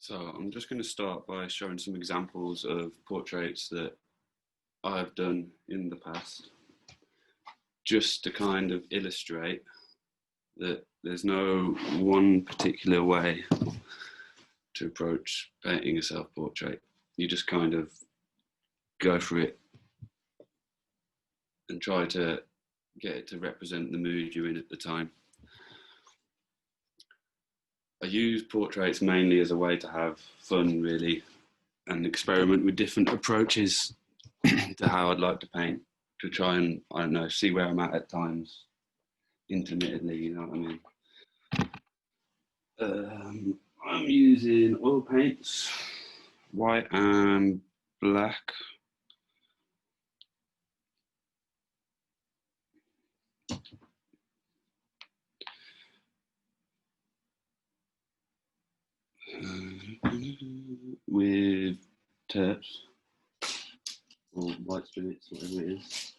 So I'm just going to start by showing some examples of portraits that I've done in the past, just to kind of illustrate that there's no one particular way to approach painting a self-portrait. You just kind of go for it and try to get it to represent the mood you're in at the time. I use portraits mainly as a way to have fun, really, and experiment with different approaches to how I'd like to paint, to try and, I don't know, see where I'm at times, intermittently, you know what I mean. I'm using oil paints, white and black. With terps or white spirits, whatever it is.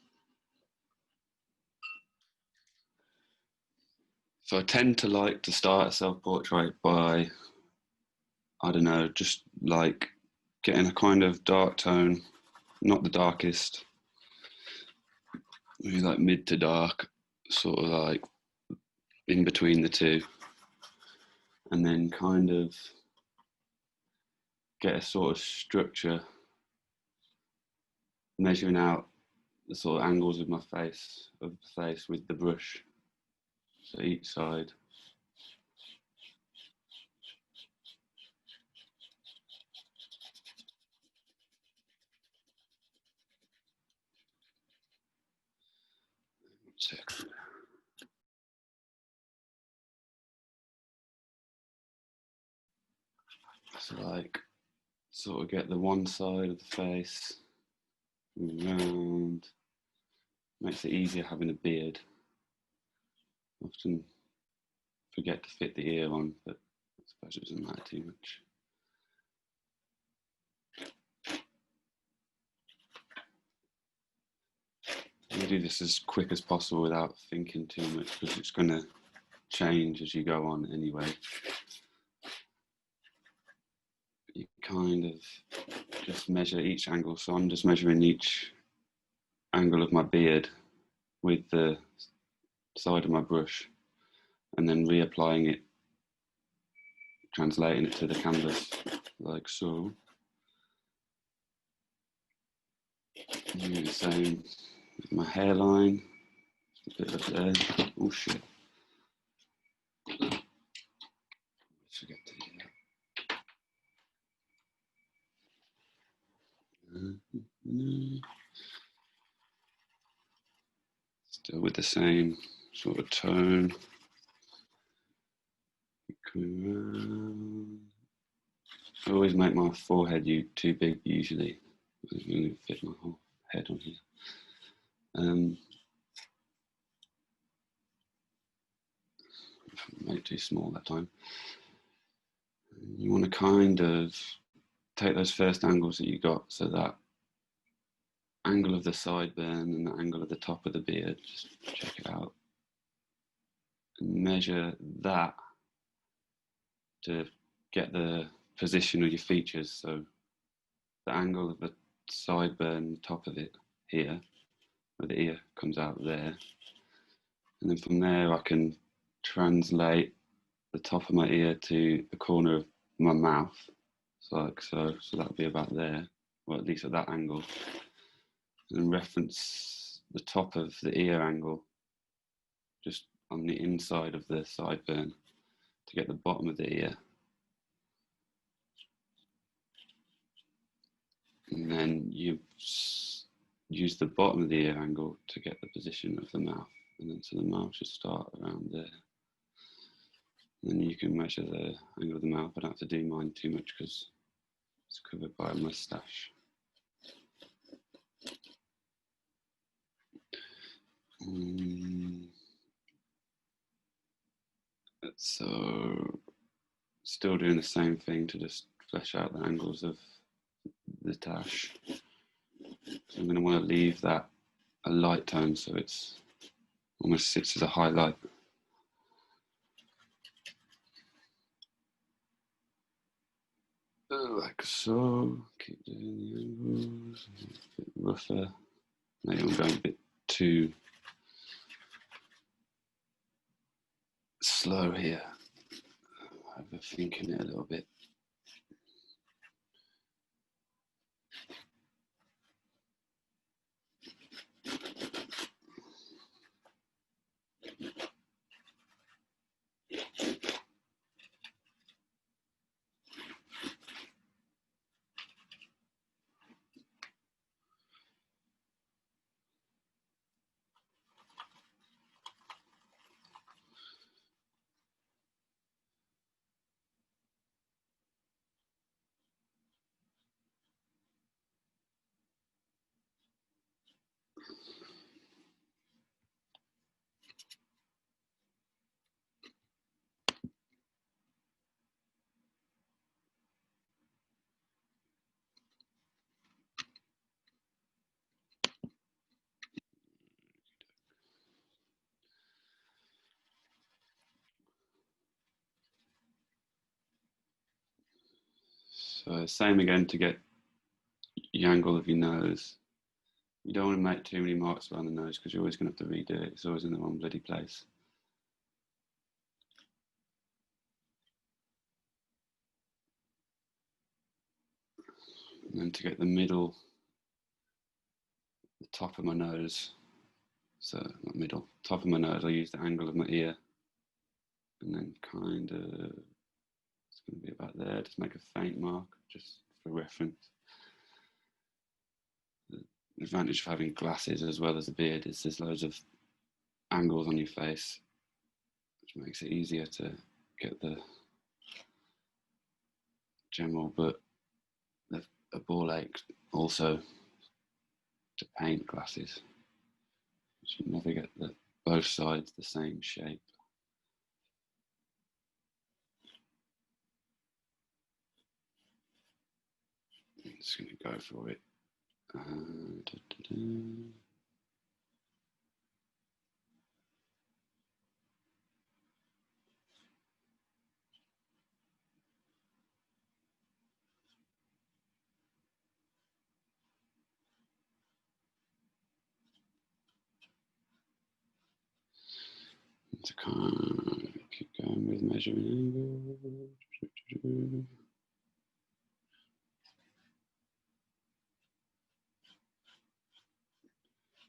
So I tend to like to start a self-portrait by, I don't know, just like getting a kind of dark tone, not the darkest, maybe like mid to dark, sort of like in between the two, and then kind of get a sort of structure, measuring out the sort of angles of my face, with the brush, so each side. So like, sort of get the one side of the face around. Makes it easier having a beard. Often forget to fit the ear on, but I suppose it doesn't matter too much. I'm going to do this as quick as possible without thinking too much, because it's going to change as you go on anyway. You kind of just measure each angle. So I'm just measuring each angle of my beard with the side of my brush, and then reapplying it, translating it to the canvas, like so. And do the same with my hairline, a bit up there. Oh shit. Forget to do that. Still with the same sort of tone. Coming around. I always make my forehead too big usually. I don't really fit my whole head on here. Made it too small that time. You want to kind of take those first angles that you got, so that angle of the sideburn and the angle of the top of the beard, just check it out, and measure that to get the position of your features. So the angle of the sideburn, top of it here, where the ear comes out there, and then from there I can translate the top of my ear to the corner of my mouth, so like so. So that would be about there, or at least at that angle, and reference the top of the ear angle just on the inside of the sideburn to get the bottom of the ear. And then you use the bottom of the ear angle to get the position of the mouth. And then so the mouth should start around there. And then you can measure the angle of the mouth. I don't have to do mine too much because it's covered by a moustache. So still doing the same thing to just flesh out the angles of the tash. So I'm going to want to leave that a light tone, so it's almost sits as a highlight. like so. Keep doing the angles. A bit rougher. Maybe I'm going a bit too slow here. Overthinking it a little bit. So same again to get the angle of your nose. You don't want to make too many marks around the nose because you're always going to have to redo it. It's always in the wrong bloody place. And then to get the middle, the top of my nose, so not middle, top of my nose, I'll use the angle of my ear. And then kind of, it's going to be about there, just make a faint mark, just for reference. The advantage of having glasses as well as a beard is there's loads of angles on your face, which makes it easier to get the general, but a ball ache also to paint glasses. You never get both sides the same shape. I'm just going to go for it. To kind of keep going with measuring angle.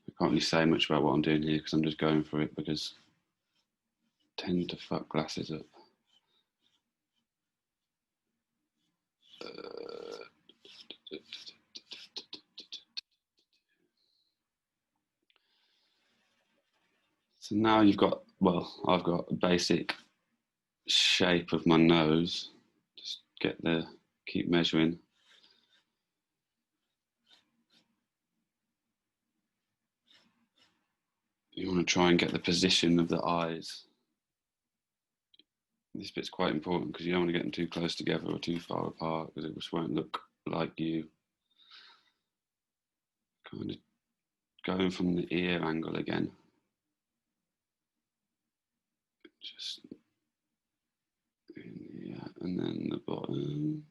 I can't really say much about what I'm doing here because I'm just going for it because I tend to fuck glasses up. So now you've got, well, I've got a basic shape of my nose. Just keep measuring. You want to try and get the position of the eyes. This bit's quite important because you don't want to get them too close together or too far apart because it just won't look like you. Kind of going from the ear angle again. Just yeah, and then the bottom.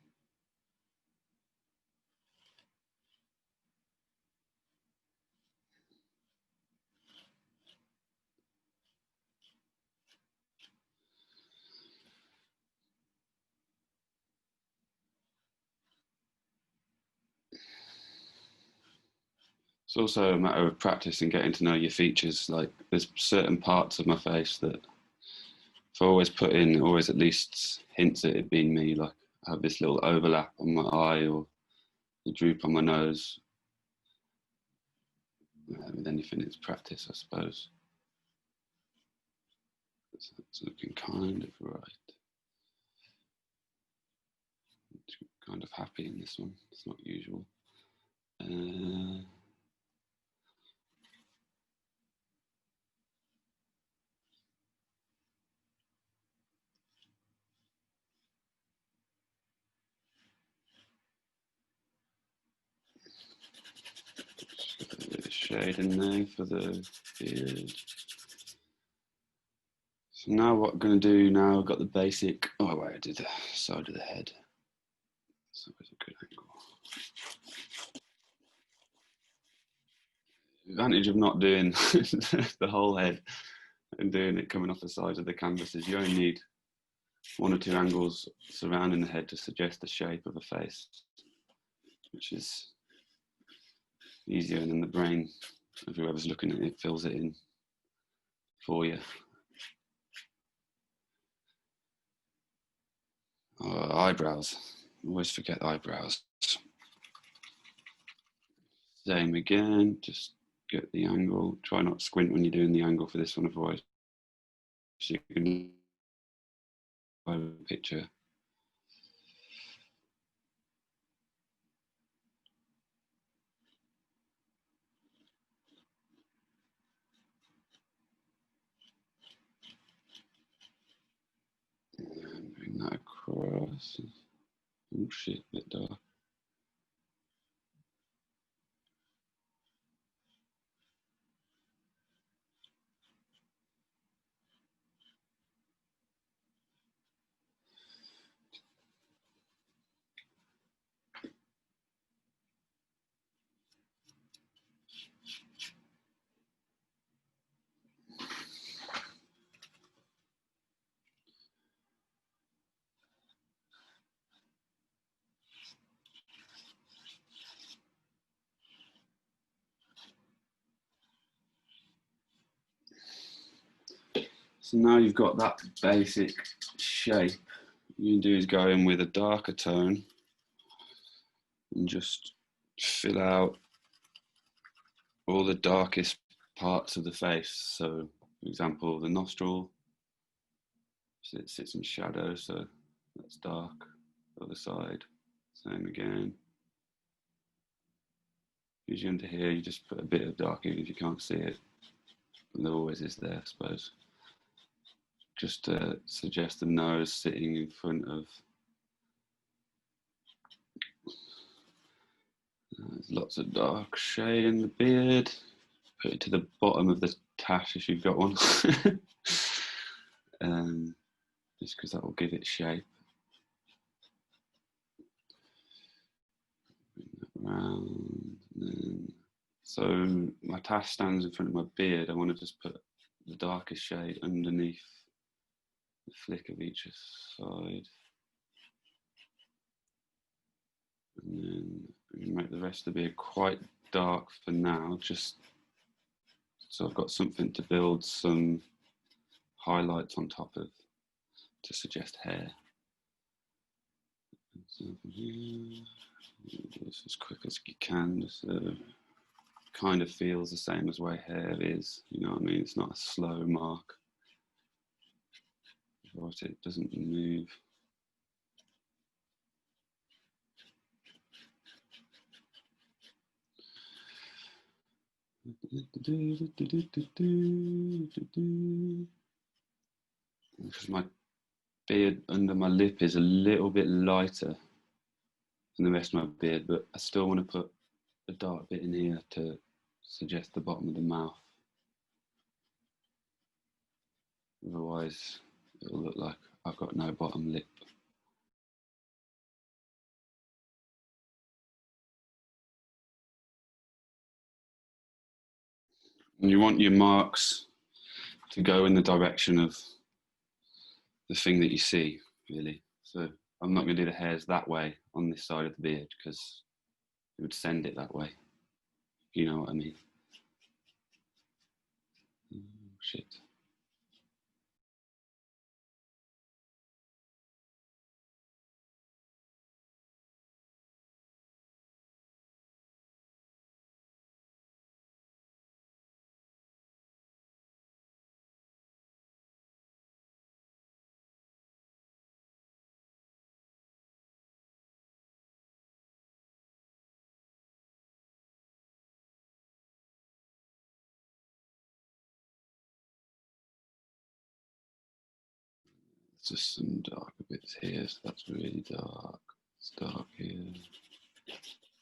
It's also a matter of practice and getting to know your features. Like there's certain parts of my face that if I always put in, always at least hints at it being me. Like I have this little overlap on my eye or the droop on my nose. With anything, it's practice, I suppose. So it's looking kind of right. Kind of happy in this one. It's not usual. Just a bit of shade in there for the beard. So now what I'm going to do now, I've got the basic, oh wait, I did the side of the head. That's always a good angle. The advantage of not doing the whole head and doing it coming off the sides of the canvas is you only need 1 or 2 angles surrounding the head to suggest the shape of a face, which is easier than the brain of whoever's looking at it fills it in for you. Eyebrows. Always forget eyebrows. Same again, just get the angle. Try not to squint when you're doing the angle for this one, otherwise you can picture. And bring that across. Oh shit, a bit dark. So now you've got that basic shape, what you can do is go in with a darker tone and just fill out all the darkest parts of the face. So, for example, the nostril, so it sits in shadow, so that's dark. The other side, same again. Usually under here, you just put a bit of dark even if you can't see it. And there always is there, I suppose. Just to suggest the nose sitting in front of. There's lots of dark shade in the beard. Put it to the bottom of the tash if you've got one. Just because that will give it shape. Bring that round. So my tash stands in front of my beard. I want to just put the darkest shade underneath the flick of each side. And then make the rest of the beard quite dark for now, just so I've got something to build some highlights on top of to suggest hair. So here, do this as quick as you can, just kind of feels the same as way hair is, you know what I mean? It's not a slow mark. Otherwise it doesn't move. Because my beard under my lip is a little bit lighter than the rest of my beard, but I still want to put a dark bit in here to suggest the bottom of the mouth. Otherwise, it'll look like I've got no bottom lip. And you want your marks to go in the direction of the thing that you see, really. So I'm not going to do the hairs that way on this side of the beard because it would send it that way. You know what I mean? Oh, shit. Just some darker bits here, so that's really dark. It's dark here.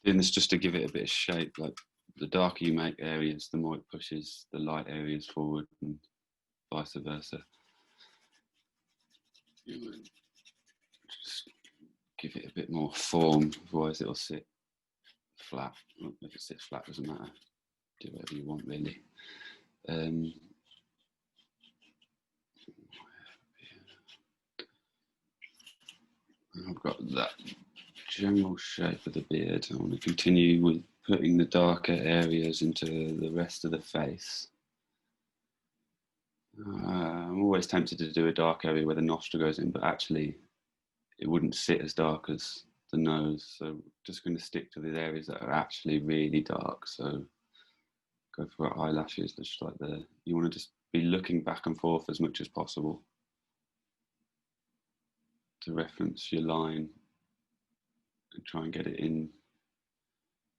Doing this just to give it a bit of shape, like the darker you make areas, the more it pushes the light areas forward and vice versa. Just give it a bit more form, otherwise it'll sit flat. If it sits flat, doesn't matter. Do whatever you want, really. I've got that general shape of the beard. I want to continue with putting the darker areas into the rest of the face. I'm always tempted to do a dark area where the nostril goes in, but actually it wouldn't sit as dark as the nose. So just going to stick to the areas that are actually really dark. So go for eyelashes, just like you want to just be looking back and forth as much as possible to reference your line and try and get it in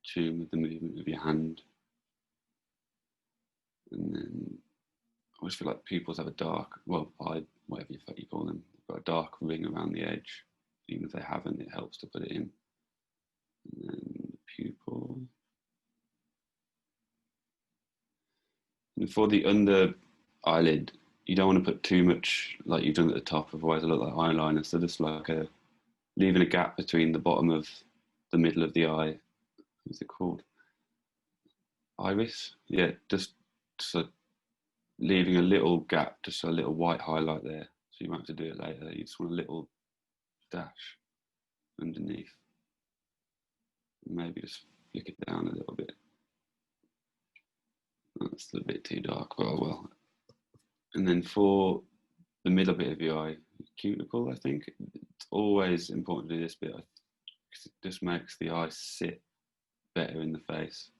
tune with the movement of your hand. And then I always feel like pupils have a dark, well, whatever you call them, they've got a dark ring around the edge. Even if they haven't, it helps to put it in. And then the pupil. And for the under eyelid, you don't want to put too much like you've done at the top, otherwise it looks like eyeliner. So just like leaving a gap between the bottom of the middle of the eye. What's it called? Iris? Yeah, just so leaving a little gap, just a little white highlight there. So you might have to do it later. You just want a little dash underneath. Maybe just flick it down a little bit. That's a bit too dark, but oh well. And then for the middle bit of your eye, cuticle, I think, it's always important to do this bit because it just makes the eye sit better in the face.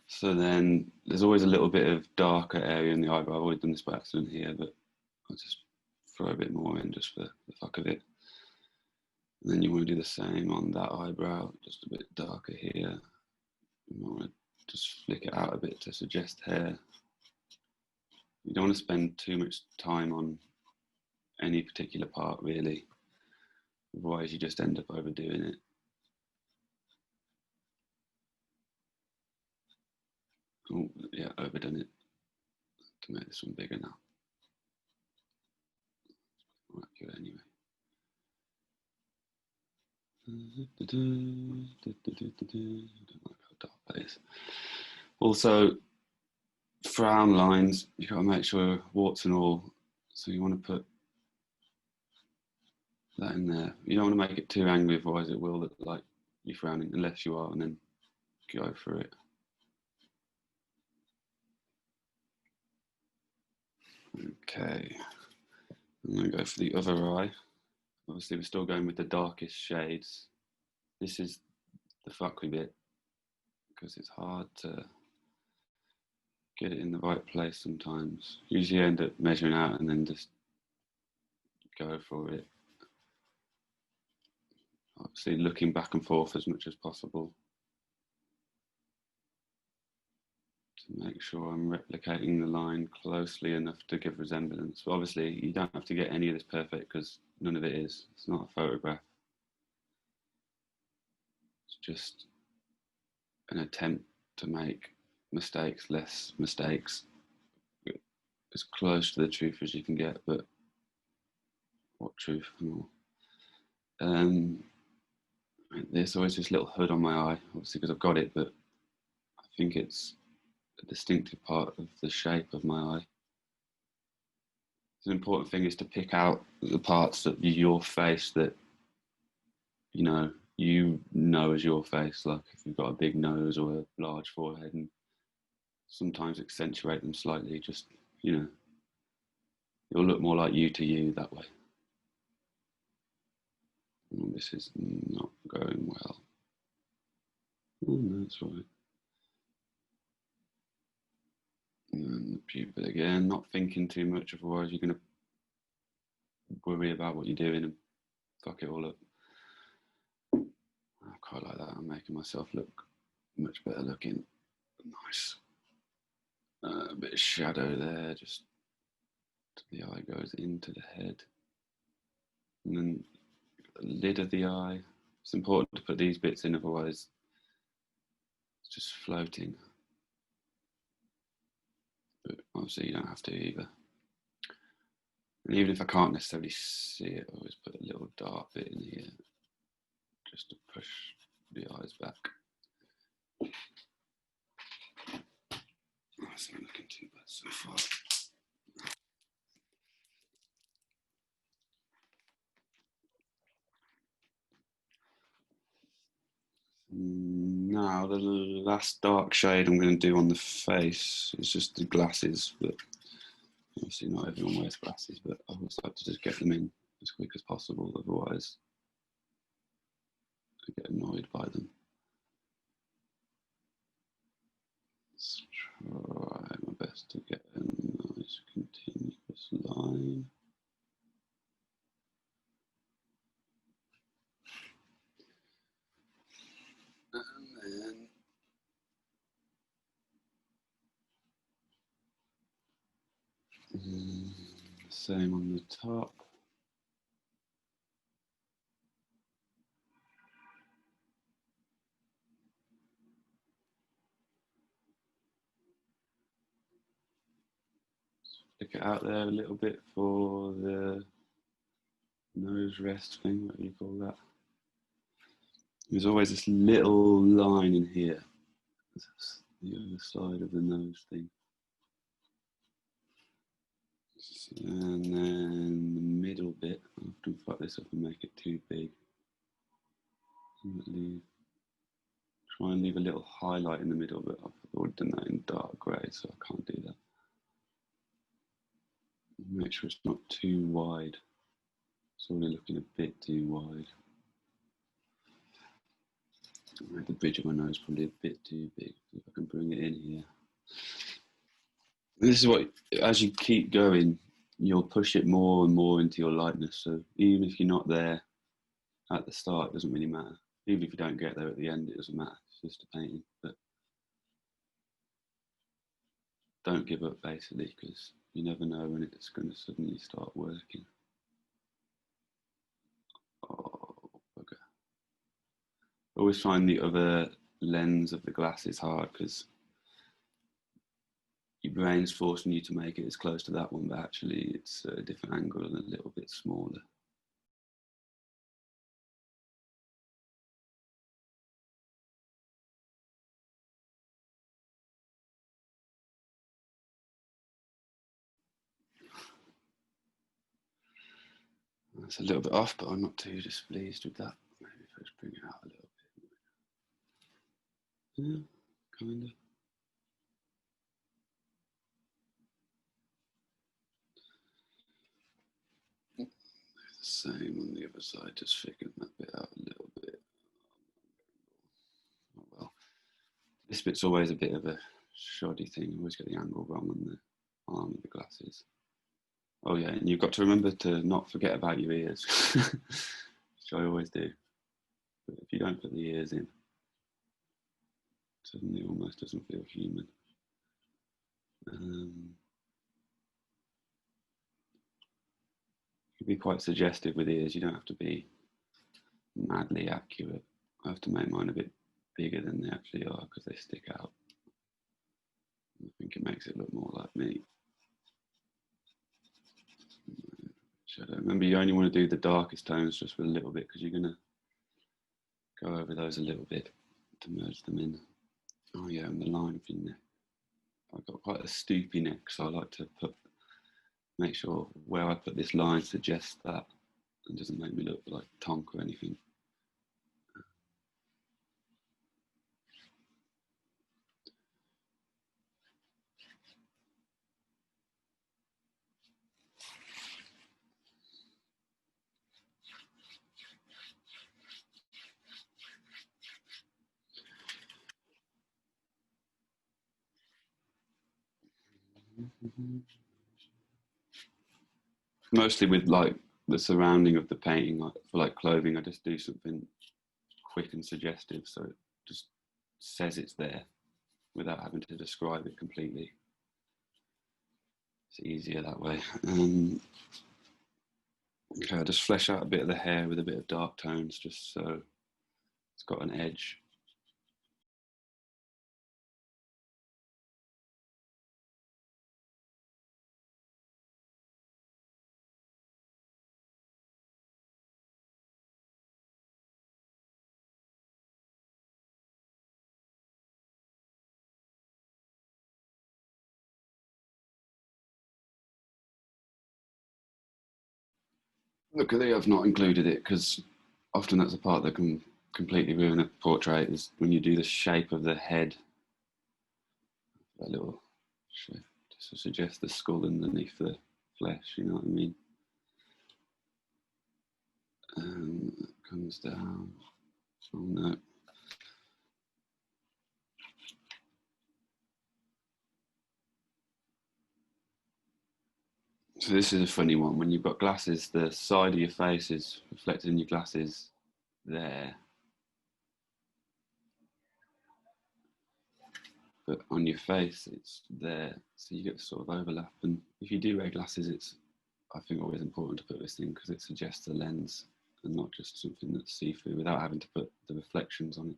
So then there's always a little bit of darker area in the eyebrow. I've always done this by accident here, but I'll just throw a bit more in just for the fuck of it. And then you want to do the same on that eyebrow, just a bit darker here. You want to just flick it out a bit to suggest hair. You don't want to spend too much time on any particular part, really. Otherwise, you just end up overdoing it. Oh, yeah, overdone it. To make this one bigger now. More accurate anyway. I don't like how dark that is. Also, frown lines, you've got to make sure warts and all. So you want to put that in there. You don't want to make it too angry, otherwise it will look like you're frowning, unless you are, and then go for it. Okay, I'm going to go for the other eye. Obviously, we're still going with the darkest shades. This is the fuckery bit, because it's hard to get it in the right place sometimes. Usually you end up measuring out and then just go for it. Obviously looking back and forth as much as possible to make sure I'm replicating the line closely enough to give resemblance. But obviously you don't have to get any of this perfect because none of it is. It's not a photograph. It's just an attempt to make mistakes less mistakes, as close to the truth as you can get, but what truth? There's always this little hood on my eye, obviously because I've got it, but I think it's a distinctive part of the shape of my eye. The important thing is to pick out the parts of your face that you know as your face, like if you've got a big nose or a large forehead, and sometimes accentuate them slightly, just, you'll look more like you to you that way. Oh, this is not going well. Oh, no, that's all right. And the pupil again, not thinking too much, otherwise you're going to worry about what you're doing and fuck it all up. I quite like that. I'm making myself look much better looking. Nice. A bit of shadow there, just the eye goes into the head. And then the lid of the eye. It's important to put these bits in, otherwise it's just floating. but obviously you don't have to either. And even if I can't necessarily see it, I always put a little dark bit in here just to push the eyes back. That's not looking too bad so far. Now the last dark shade I'm going to do on the face is just the glasses, but obviously not everyone wears glasses, but I always like to just get them in as quick as possible, otherwise I get annoyed by them. Let's try my best to get a nice continuous line. And then same on the top. Stick it out there a little bit for the nose rest thing, what do you call that? There's always this little line in here. That's the other side of the nose thing. And then the middle bit, I often fuck this up and make it too big. Try and leave a little highlight in the middle, but I've already done that in dark grey, so I can't do that. Make sure it's not too wide. It's already looking a bit too wide. The bridge of my nose probably a bit too big. If I can bring it in here. This is what, as you keep going, you'll push it more and more into your lightness. So even if you're not there at the start, it doesn't really matter. Even if you don't get there at the end, it doesn't matter. It's just a painting. But don't give up, basically, because you never know when it's going to suddenly start working. Oh, bugger. Always find the other lens of the glasses hard, because your brain's forcing you to make it as close to that one, but actually it's a different angle and a little bit smaller. That's a little bit off, but I'm not too displeased with that. Maybe if I just bring it out a little bit. Yeah, kind of. The same on the other side, just thicken that bit out a little bit. Oh well. This bit's always a bit of a shoddy thing. I always get the angle wrong on the arm of the glasses. Oh yeah, and you've got to remember to not forget about your ears, which I always do. But if you don't put the ears in, suddenly it almost doesn't feel human. It can be quite suggestive with ears. You don't have to be madly accurate. I have to make mine a bit bigger than they actually are because they stick out. I think it makes it look more like me. Shadow. Remember, you only want to do the darkest tones just for a little bit because you're going to go over those a little bit to merge them in. Oh yeah, and the line of your neck. I've got quite a stoopy neck, so I like to make sure where I put this line suggests that and doesn't make me look like Tonk or anything. Mostly with like the surrounding of the painting, like for like clothing, I just do something quick and suggestive, so it just says it's there without having to describe it completely. It's easier that way. Okay, I'll just flesh out a bit of the hair with a bit of dark tones, just so it's got an edge. luckily I've not included it because often that's a part that can completely ruin a portrait, is when you do the shape of the head, that little shape to suggest the skull underneath the flesh, you know what I mean? It comes down. Oh no. So this is a funny one. When you've got glasses, the side of your face is reflected in your glasses there. But on your face, it's there. So you get sort of overlap. And if you do wear glasses, it's, I think, always important to put this thing because it suggests a lens and not just something that's see-through without having to put the reflections on it.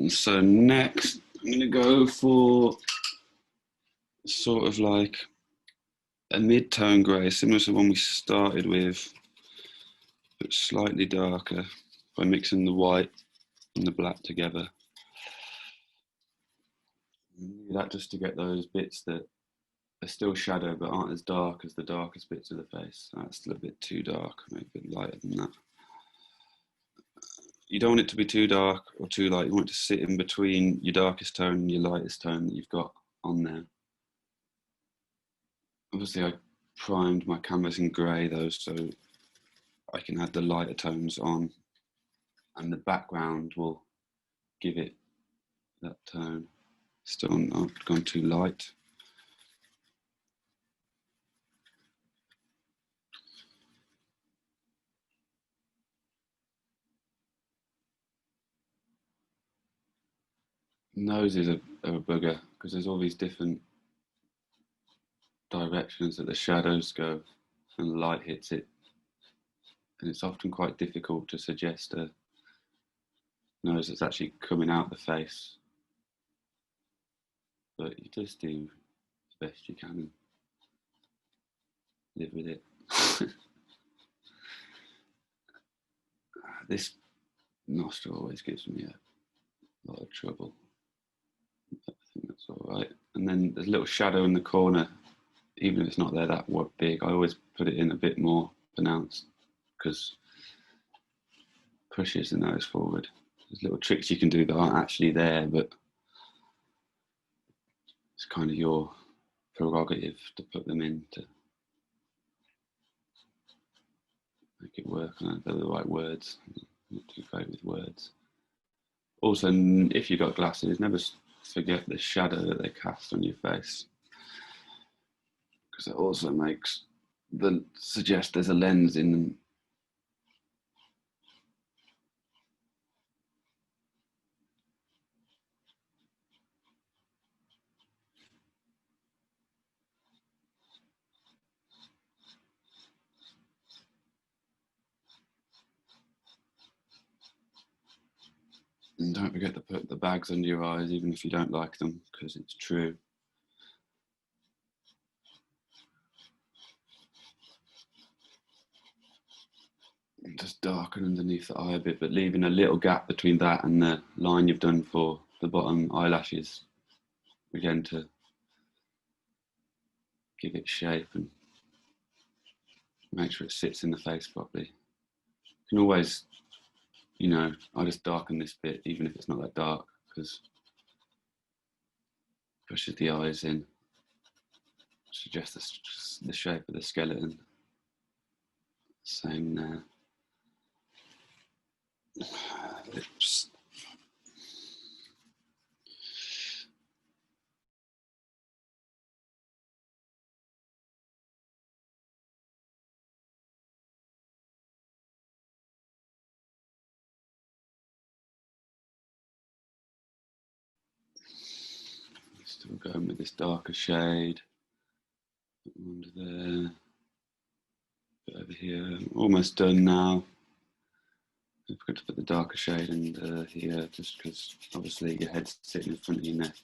So next, I'm going to go for sort of like a mid-tone grey, similar to the one we started with, but slightly darker by mixing the white and the black together. That just to get those bits that are still shadow but aren't as dark as the darkest bits of the face. That's a little bit too dark, maybe a bit lighter than that. You don't want it to be too dark or too light. You want it to sit in between your darkest tone and your lightest tone that you've got on there. Obviously, I primed my canvas in grey though, so I can add the lighter tones on, and the background will give it that tone. Still not gone too light. Noses are a bugger because there's all these different directions that the shadows go and the light hits it, and it's often quite difficult to suggest a nose that's actually coming out the face, but you just do as best you can and live with it. This nostril always gives me a lot of trouble. I think that's all right. And then there's a little shadow in the corner, even if it's not there that big. I always put it in a bit more pronounced because pushes the nose forward. There's little tricks you can do that aren't actually there, but it's kind of your prerogative to put them in to make it work. And they're the right words. I'm not too great with words. Also, if you've got glasses, never forget the shadow that they cast on your face, because it also makes suggest there's a lens in them. And don't forget to put the bags under your eyes, even if you don't like them, because it's true. Just darken underneath the eye a bit, but leaving a little gap between that and the line you've done for the bottom eyelashes, again, to give it shape and make sure it sits in the face properly. You can always, you know, I just darken this bit, even if it's not that dark, because it pushes the eyes in, suggests the shape of the skeleton. Same there. Lips. So we'll go in with this darker shade. Under there. Bit over here. Almost done now. I've got to put the darker shade under here, just because obviously your head's sitting in front of your neck.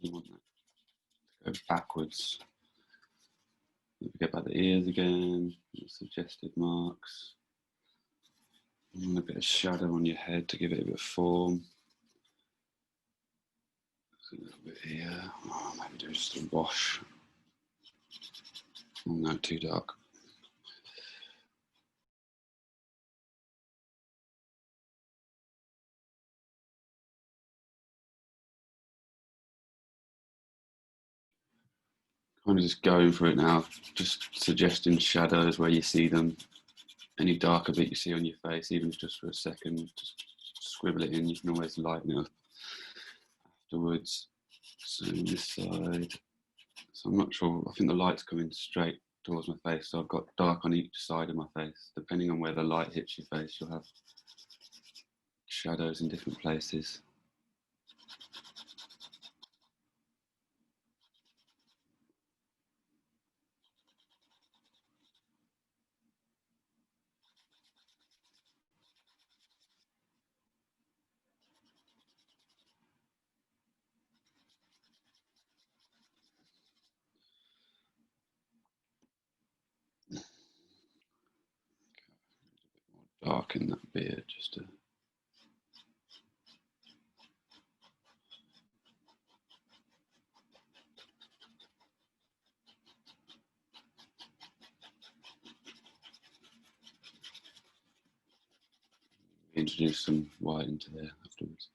You want that to go backwards. Don't forget about the ears again, the suggested marks. And a bit of shadow on your head to give it a bit of form. A little bit here. Oh, maybe do just a wash. Oh, no, too dark. Kind of just going for it now, just suggesting shadows where you see them. Any darker bit you see on your face, even just for a second, just scribble it in. You can always lighten it up afterwards. So on this side, so I'm not sure, I think the light's coming straight towards my face, so I've got dark on each side of my face. Depending on where the light hits your face, you'll have shadows in different places. Darken that beard just to introduce some white into there afterwards.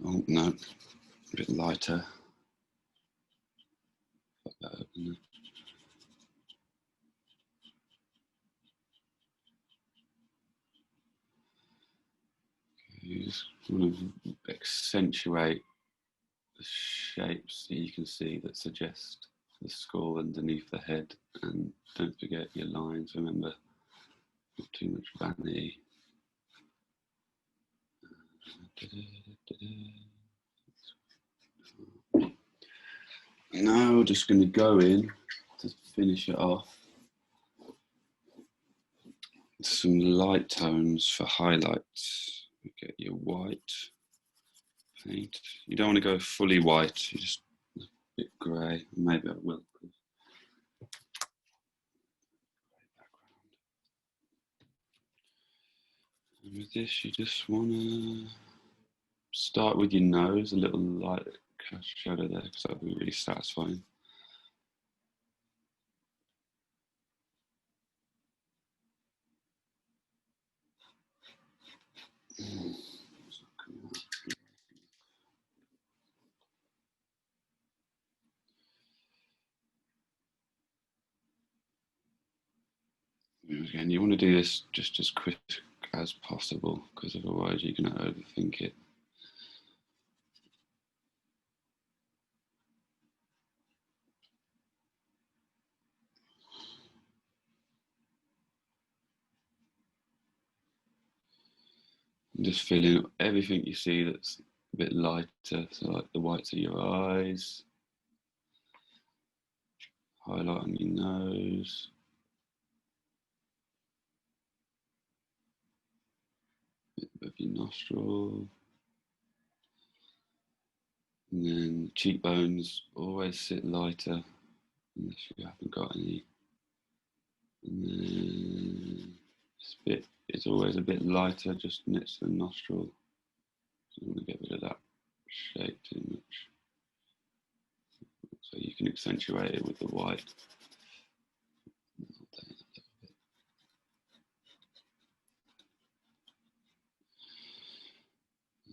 Oh no, a bit lighter. Put that open there. You just want to accentuate the shapes so you can see that suggest the skull underneath the head, and don't forget your lines. Remember, not too much vanity. Now we're just going to go in to finish it off. Some light tones for highlights. You get your white paint. You don't want to go fully white, you just a bit grey. Maybe I will. And with this, you just want to start with your nose, a little light cast shadow there, because that will be really satisfying. Again, you want to do this just as quick as possible, because otherwise you're going to overthink it. And just fill in everything you see that's a bit lighter, so like the whites of your eyes, highlight on your nose, of your nostril, and then cheekbones always sit lighter unless you haven't got any, and then this bit is always a bit lighter just next to the nostril, so you want to get rid of that shape too much, so you can accentuate it with the white.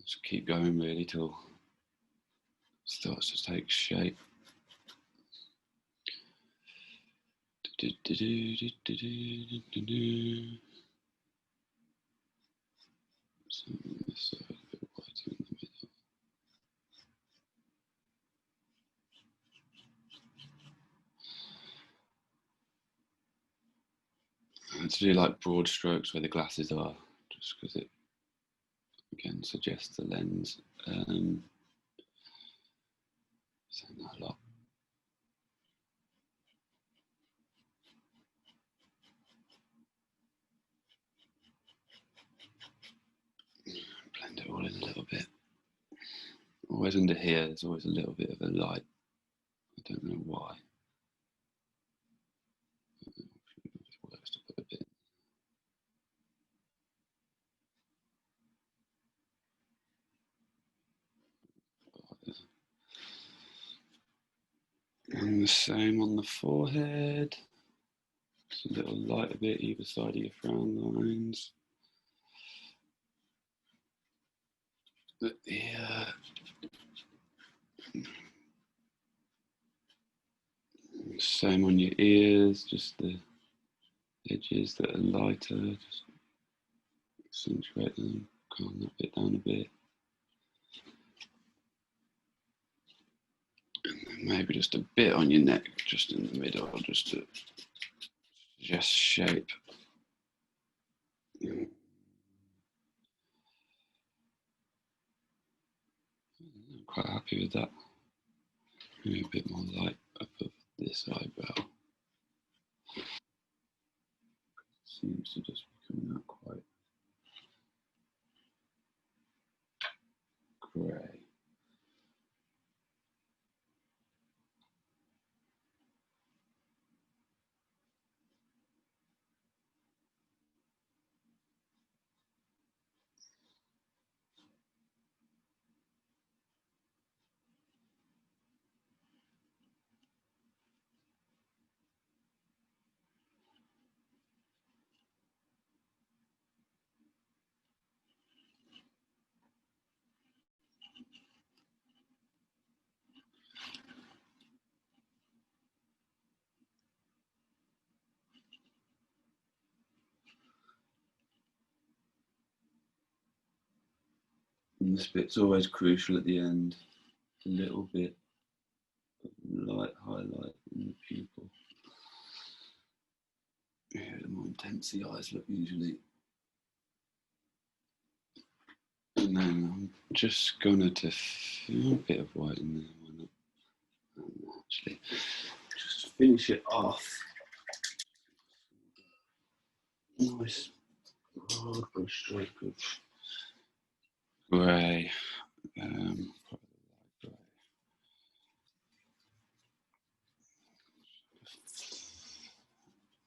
Just keep going really till it starts to take shape. So on this side, a bit whiter in the middle. And to do like broad strokes where the glasses are, just because it again suggests the lens. Saying that a lot. Blend it all in a little bit. Always under here, there's always a little bit of a light. I don't know why. It works to put a bit. And the same on the forehead. Just a little light a bit either side of your frown lines. The ear. Same on your ears, just the edges that are lighter, just accentuate them, calm that bit down a bit. And then maybe just a bit on your neck, just in the middle, just to suggest shape. I'm quite happy with that. Maybe a bit more light above this eyebrow. Seems to just be coming out quite grey. And this bit's always crucial at the end. A little bit of light highlight in the pupil. Yeah, the more intense the eyes look usually. And then I'm just gonna a bit of white in there, why not? Actually, just finish it off. Nice broad brush stroke of grey.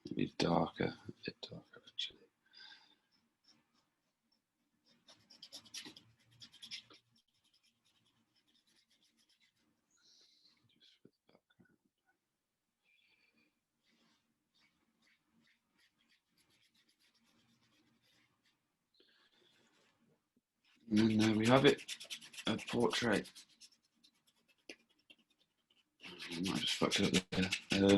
Maybe darker, a bit darker actually. And there we have it, a portrait. I might have just fucked it up there.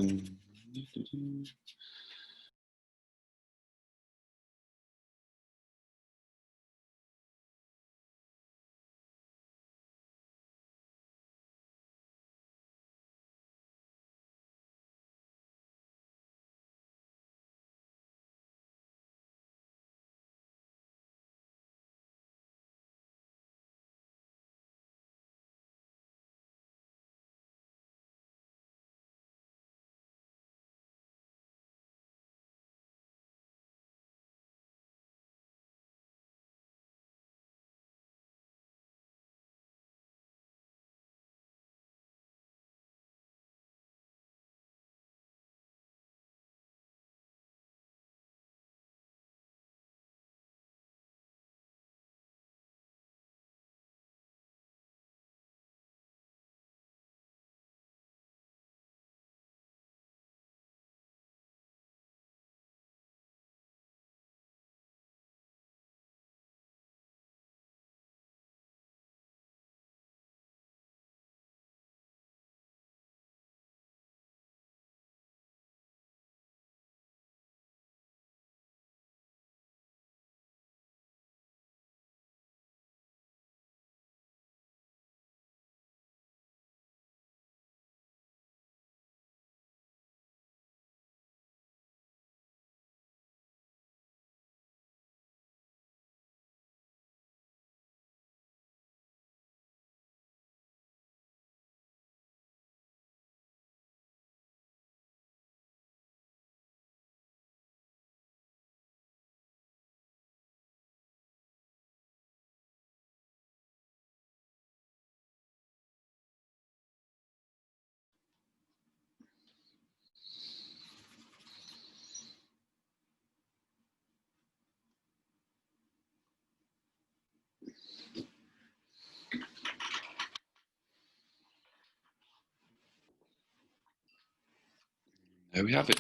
there we have it.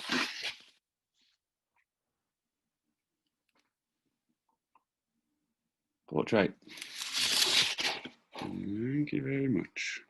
Portrait. Thank you very much.